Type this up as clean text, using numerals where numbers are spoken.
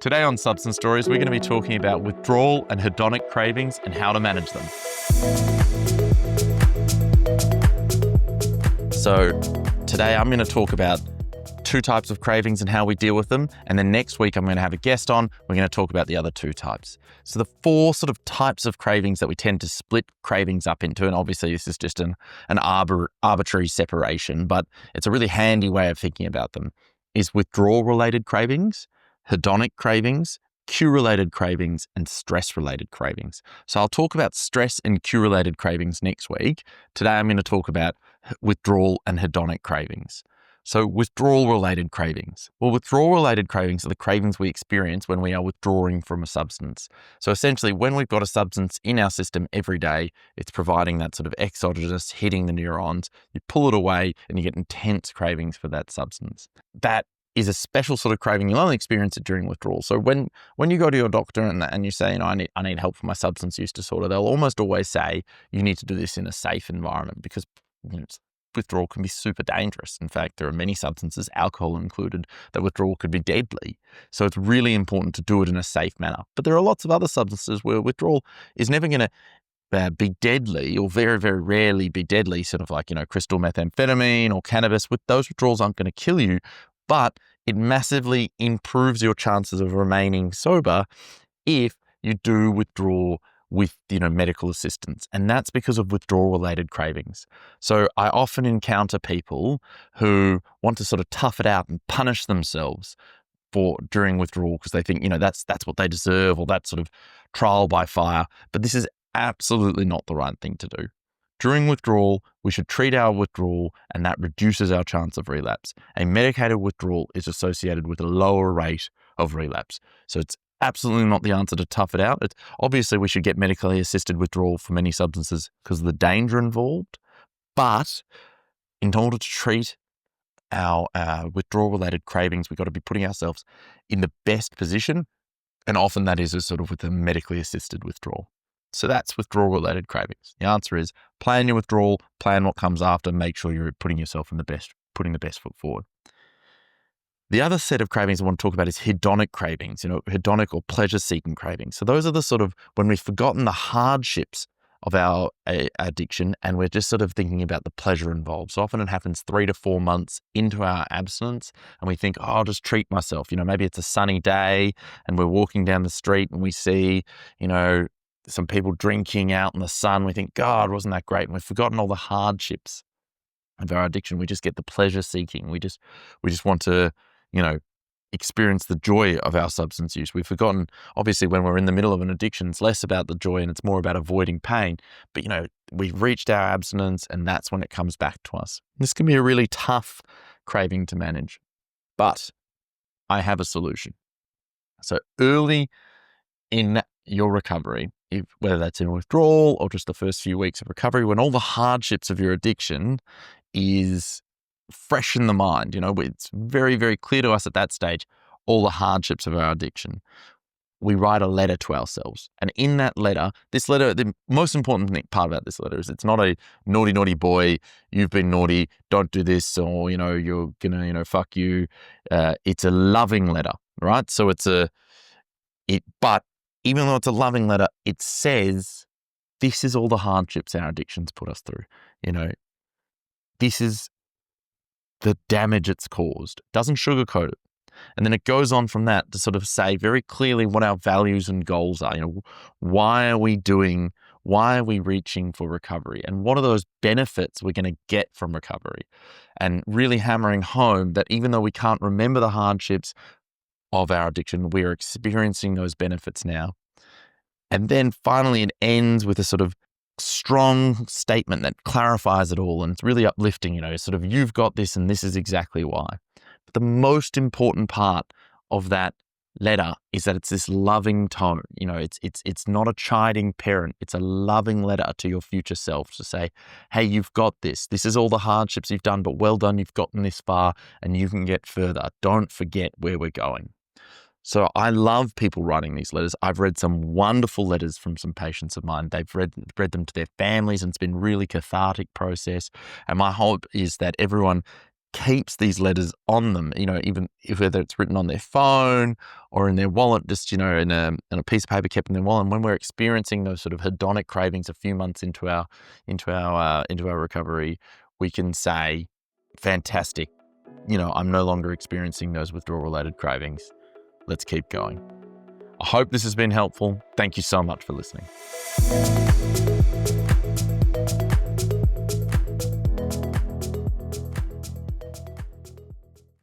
Today on Substance Stories, we're going to be talking about withdrawal and hedonic cravings and how to manage them. So today I'm going to talk about two types of cravings and how we deal with them. And then next week I'm going to have a guest on. We're going to talk about the other two types. So the four sort of types of cravings that we tend to split cravings up into, and obviously this is just an arbitrary separation, but it's a really handy way of thinking about them, is withdrawal-related cravings, hedonic cravings, cue-related cravings, and stress-related cravings. So I'll talk about stress and cue-related cravings next week. Today I'm going to talk about withdrawal and hedonic cravings. So withdrawal-related cravings. Well, withdrawal-related cravings are the cravings we experience when we are withdrawing from a substance. So essentially, when we've got a substance in our system every day, it's providing that sort of exogenous hitting the neurons. You pull it away and you get intense cravings for that substance. That is a special sort of craving. You'll only experience it during withdrawal. So when you go to your doctor and you say, I need help for my substance use disorder, they'll almost always say you need to do this in a safe environment because withdrawal can be super dangerous. In fact, there are many substances, alcohol included, that withdrawal could be deadly. So it's really important to do it in a safe manner. But there are lots of other substances where withdrawal is never going to be deadly, or very, very rarely be deadly, sort of like, crystal methamphetamine or cannabis. With those withdrawals aren't going to kill you, but it massively improves your chances of remaining sober if you do withdraw with, medical assistance. And that's because of withdrawal-related cravings. So I often encounter people who want to sort of tough it out and punish themselves during withdrawal because they think, that's what they deserve, or that sort of trial by fire. But this is absolutely not the right thing to do. During withdrawal, we should treat our withdrawal, and that reduces our chance of relapse. A medicated withdrawal is associated with a lower rate of relapse. So it's absolutely not the answer to tough it out. Obviously, we should get medically assisted withdrawal for many substances because of the danger involved. But in order to treat our withdrawal-related cravings, we've got to be putting ourselves in the best position. And often that is sort of with a medically assisted withdrawal. So that's withdrawal-related cravings. The answer is plan your withdrawal, plan what comes after, make sure you're putting yourself in putting the best foot forward. The other set of cravings I want to talk about is hedonic cravings, hedonic or pleasure-seeking cravings. So those are the sort of when we've forgotten the hardships of our addiction and we're just sort of thinking about the pleasure involved. So often it happens 3 to 4 months into our abstinence and we think, I'll just treat myself. Maybe it's a sunny day and we're walking down the street and we see, some people drinking out in the sun. We think, God, wasn't that great? And we've forgotten all the hardships of our addiction. We just get the pleasure seeking. We just want to, experience the joy of our substance use. We've forgotten, obviously, when we're in the middle of an addiction, it's less about the joy and it's more about avoiding pain. But, we've reached our abstinence and that's when it comes back to us. This can be a really tough craving to manage, but I have a solution. So early in your recovery, whether that's in withdrawal or just the first few weeks of recovery, when all the hardships of your addiction is fresh in the mind, it's very, very clear to us at that stage, all the hardships of our addiction. We write a letter to ourselves. And in that letter, the most important part about this letter is it's not a naughty, naughty boy, you've been naughty, don't do this, or, you're gonna, fuck you. It's a loving letter, right? So but even though it's a loving letter, it says, this is all the hardships our addictions put us through. This is the damage it's caused. It doesn't sugarcoat it. And then it goes on from that to sort of say very clearly what our values and goals are. Why are we reaching for recovery? And what are those benefits we're going to get from recovery? And really hammering home that even though we can't remember the hardships of our addiction, we are experiencing those benefits now. And then finally, it ends with a sort of strong statement that clarifies it all. And it's really uplifting, sort of, you've got this and this is exactly why. But the most important part of that letter is that it's this loving tone. It's not a chiding parent. It's a loving letter to your future self to say, hey, you've got this. This is all the hardships you've done, but well done. You've gotten this far and you can get further. Don't forget where we're going. So I love people writing these letters. I've read some wonderful letters from some patients of mine. They've read them to their families and it's been really cathartic process. And my hope is that everyone keeps these letters on them, even if whether it's written on their phone or in their wallet, just, in a piece of paper kept in their wallet. And when we're experiencing those sort of hedonic cravings a few months into our recovery, we can say, fantastic, I'm no longer experiencing those withdrawal-related cravings. Let's keep going. I hope this has been helpful. Thank you so much for listening.